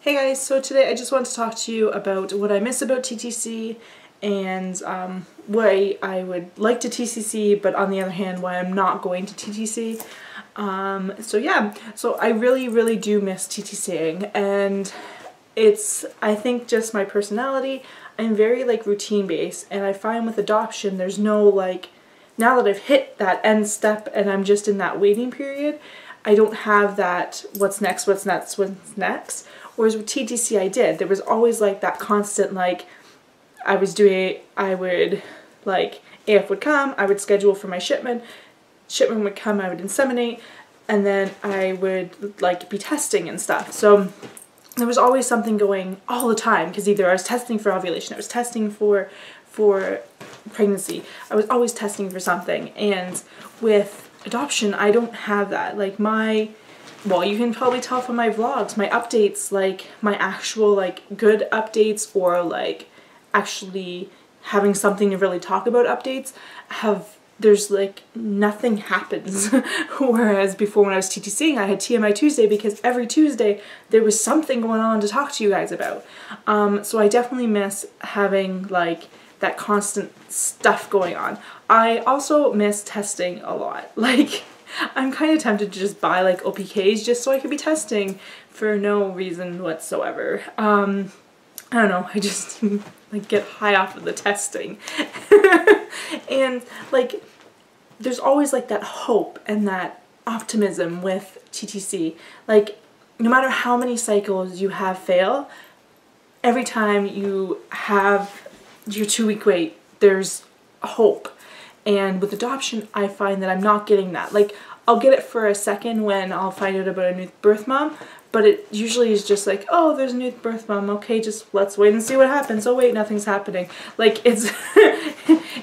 Hey guys, so today I just want to talk to you about what I miss about TTC and why I would like to TTC, but on the other hand why I'm not going to TTC. So I really do miss TTCing, and it's, I think, just my personality. I'm very routine based, and I find with adoption there's no now that I've hit that end step and I'm just in that waiting period, I don't have that what's next. Whereas with TTC I did. There was always that constant AF would come, I would schedule for my shipment would come, I would inseminate, and then I would be testing and stuff. So there was always something going all the time, because either I was testing for ovulation, I was testing for pregnancy, I was always testing for something. And with adoption I don't have that. Well, you can probably tell from my vlogs, my updates, my actual good updates, or actually having something to really talk about updates, there's nothing happens. Whereas before, when I was TTCing, I had TMI Tuesday, because every Tuesday there was something going on to talk to you guys about. So I definitely miss having that constant stuff going on. I also miss testing a lot. I'm kind of tempted to just buy OPKs just so I could be testing for no reason whatsoever. I don't know, I just get high off of the testing. And there's always that hope and that optimism with TTC. No matter how many cycles you have fail, every time you have your 2-week wait, there's hope. And with adoption, I find that I'm not getting that. I'll get it for a second when I'll find out about a new birth mom, but it usually is just oh, there's a new birth mom, okay, just let's wait and see what happens. Oh wait, nothing's happening. It's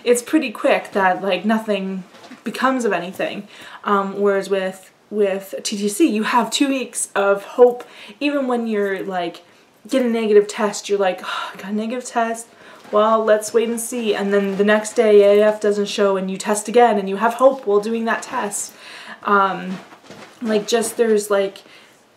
it's pretty quick that nothing becomes of anything. Whereas with TTC, you have 2 weeks of hope. Even when you're get a negative test, you're oh, I got a negative test, well, let's wait and see. And then the next day AF doesn't show and you test again and you have hope while doing that test. There's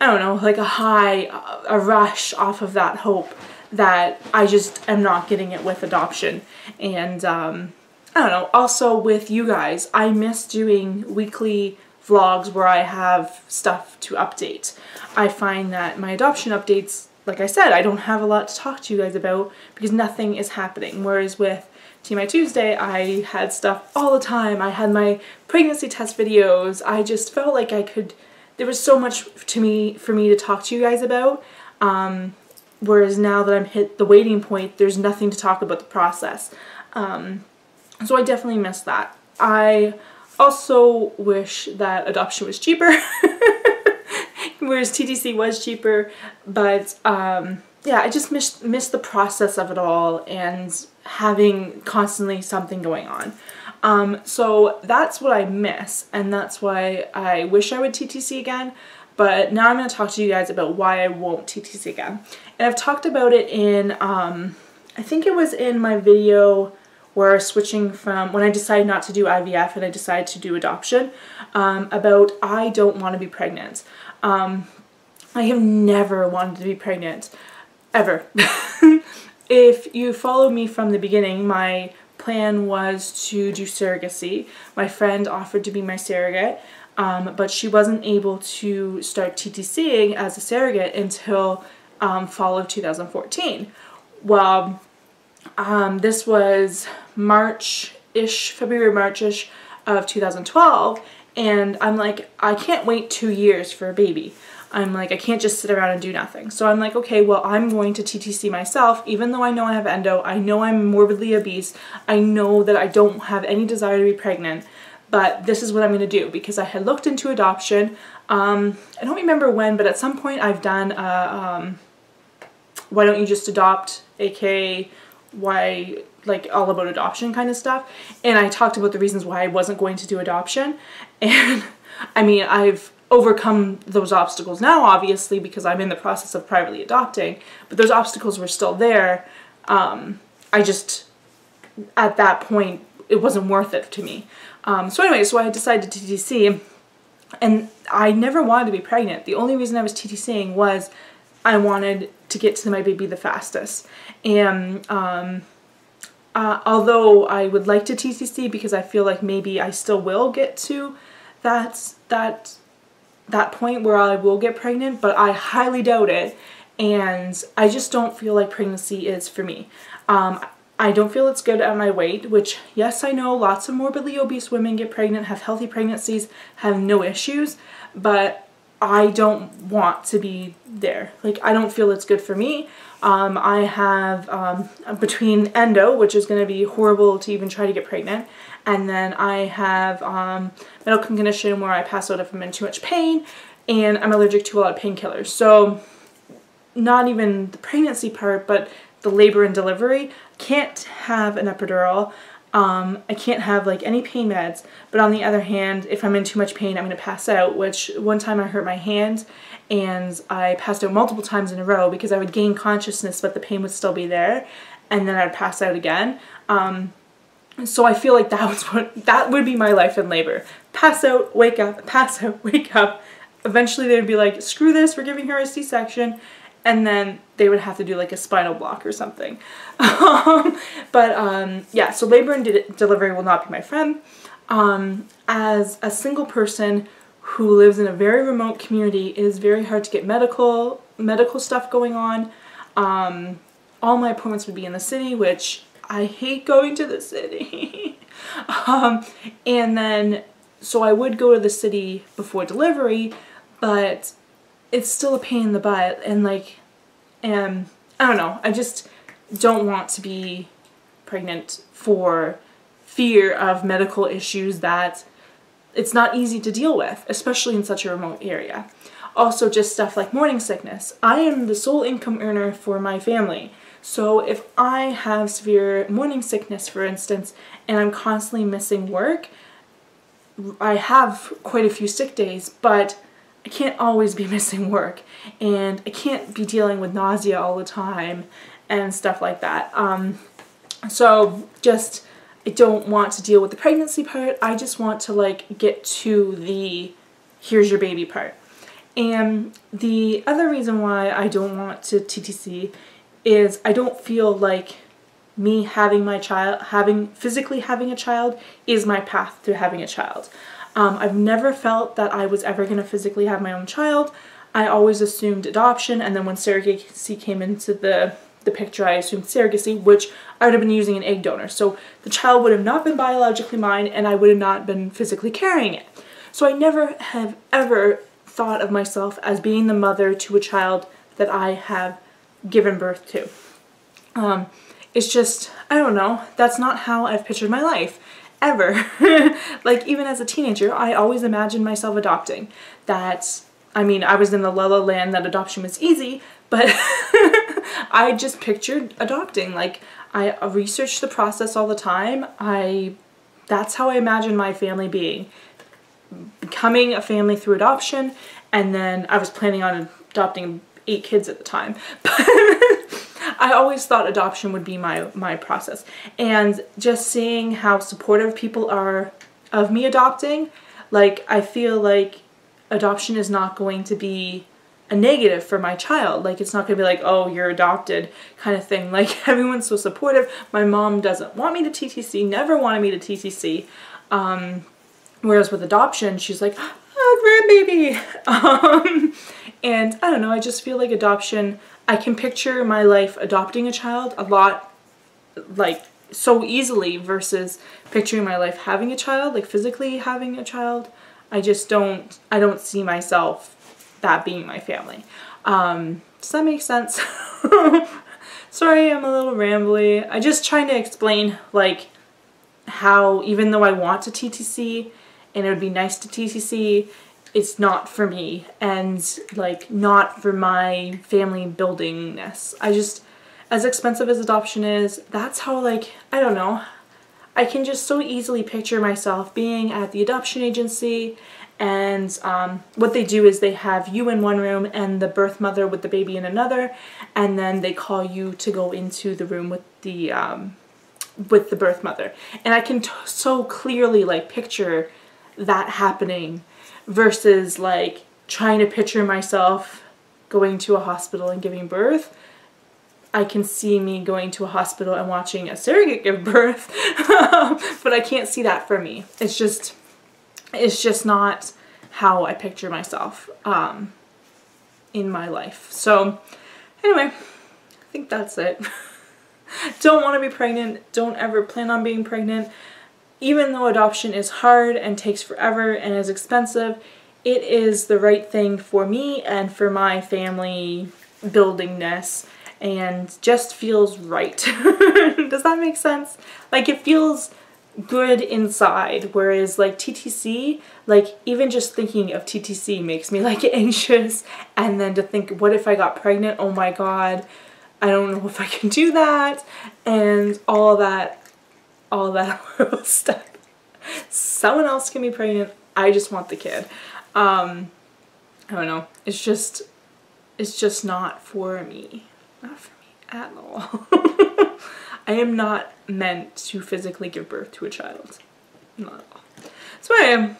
I don't know, a high, a rush off of that hope that I just am not getting it with adoption. And I don't know, also with you guys, I miss doing weekly vlogs where I have stuff to update. I find that my adoption updates, like I said, I don't have a lot to talk to you guys about because nothing is happening. Whereas with TMI Tuesday, I had stuff all the time. I had my pregnancy test videos. I just felt like there was so much for me to talk to you guys about. Whereas now that I'm hit the waiting point, there's nothing to talk about the process. So I definitely miss that. I also wish that adoption was cheaper. Whereas TTC was cheaper, but yeah, I just miss the process of it all and having constantly something going on. So that's what I miss, and that's why I wish I would TTC again. But now I'm going to talk to you guys about why I won't TTC again. And I've talked about it in, I think it was in my video where switching from when I decided not to do IVF and I decided to do adoption, about I don't want to be pregnant. I have never wanted to be pregnant, ever. If you follow me from the beginning, my plan was to do surrogacy. My friend offered to be my surrogate, but she wasn't able to start TTCing as a surrogate until fall of 2014. Well, this was March-ish, February, March-ish of 2012, and I'm I can't wait 2 years for a baby. I'm I can't just sit around and do nothing. So I'm okay, well, I'm going to TTC myself, even though I know I have endo, I know I'm morbidly obese, I know that I don't have any desire to be pregnant, but this is what I'm going to do, because I had looked into adoption. I don't remember when, but at some point I've done why don't you just adopt, aka why, all about adoption kind of stuff, and I talked about the reasons why I wasn't going to do adoption. And I mean, I've overcome those obstacles now, obviously, because I'm in the process of privately adopting, but those obstacles were still there. I just, at that point, it wasn't worth it to me. So anyway, so I decided to TTC, and I never wanted to be pregnant. The only reason I was TTCing was I wanted to get to my baby the fastest. And although I would like to TTC because I feel like maybe I still will get to that point where I will get pregnant, but I highly doubt it. And I just don't feel like pregnancy is for me. I don't feel it's good at my weight, which, yes, I know lots of morbidly obese women get pregnant, have healthy pregnancies, have no issues, but I don't want to be there. Like, I don't feel it's good for me. I have, between endo, which is going to be horrible to even try to get pregnant, and then I have medical condition where I pass out if I'm in too much pain, and I'm allergic to a lot of painkillers. So, not even the pregnancy part, but the labor and delivery. Can't have an epidural. I can't have like any pain meds, but on the other hand, if I'm in too much pain, I'm going to pass out, which one time I hurt my hand and I passed out multiple times in a row because I would gain consciousness, but the pain would still be there, and then I'd pass out again. So I feel like that would be my life in labor. Pass out, wake up, pass out, wake up. Eventually they would be like, screw this, we're giving her a C-section. And then they would have to do like a spinal block or something. Yeah, so labor and delivery will not be my friend. As a single person who lives in a very remote community, it is very hard to get medical stuff going on. All my appointments would be in the city, which I hate going to the city. And then, so I would go to the city before delivery, but it's still a pain in the butt, and like, I don't know, I just don't want to be pregnant for fear of medical issues that it's not easy to deal with, especially in such a remote area. Also, just stuff like morning sickness. I am the sole income earner for my family, so if I have severe morning sickness, for instance, and I'm constantly missing work, I have quite a few sick days, but I can't always be missing work, and I can't be dealing with nausea all the time and stuff like that. So just, I don't want to deal with the pregnancy part. I just want to like get to the here's your baby part. And the other reason why I don't want to TTC is I don't feel like me having my child, physically having a child is my path to having a child. I've never felt that I was ever going to physically have my own child. I always assumed adoption, and then when surrogacy came into the picture, I assumed surrogacy, which I would have been using an egg donor. So the child would have not been biologically mine, and I would have not been physically carrying it. So I never have ever thought of myself as being the mother to a child that I have given birth to. It's just, I don't know, that's not how I've pictured my life. Ever. Like, even as a teenager, I always imagined myself adopting. I mean, I was in the la la land that adoption was easy, but I just pictured adopting. Like, I researched the process all the time. That's how I imagined my family being. Becoming a family through adoption, and then I was planning on adopting 8 kids at the time. But I always thought adoption would be my process. And just seeing how supportive people are of me adopting, like, I feel like adoption is not going to be a negative for my child. Like, it's not going to be like, oh, you're adopted kind of thing. Like, everyone's so supportive. My mom doesn't want me to TTC, never wanted me to TTC. Whereas with adoption, she's like, oh, grandbaby. And I don't know, I just feel like adoption, I can picture my life adopting a child a lot, like, so easily versus picturing my life having a child, like physically having a child. I don't see myself that being my family. Does that make sense? Sorry, I'm a little rambly. I'm just trying to explain, like, how even though I want to TTC and it would be nice to TTC, it's not for me, and like not for my family buildingness. As expensive as adoption is, that's how, like, I don't know, I can just so easily picture myself being at the adoption agency, and what they do is they have you in one room and the birth mother with the baby in another, and then they call you to go into the room with the birth mother. And I can so clearly, like, picture that happening versus, like, trying to picture myself going to a hospital and giving birth. I can see me going to a hospital and watching a surrogate give birth, but I can't see that for me. It's just not how I picture myself in my life. So anyway, I think that's it. Don't want to be pregnant. Don't ever plan on being pregnant. Even though adoption is hard and takes forever and is expensive, it is the right thing for me and for my family buildingness, and just feels right. Does that make sense? Like, it feels good inside, whereas like TTC, like even just thinking of TTC makes me like anxious, and then to think, what if I got pregnant? Oh my god, I don't know if I can do that, and all that horrible stuff. Someone else can be pregnant. I just want the kid. I don't know. It's just not for me. Not for me at all. I am not meant to physically give birth to a child. Not at all. So anyway,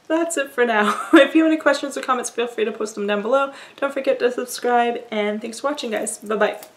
that's it for now. If you have any questions or comments, feel free to post them down below. Don't forget to subscribe, and thanks for watching, guys. Bye-bye.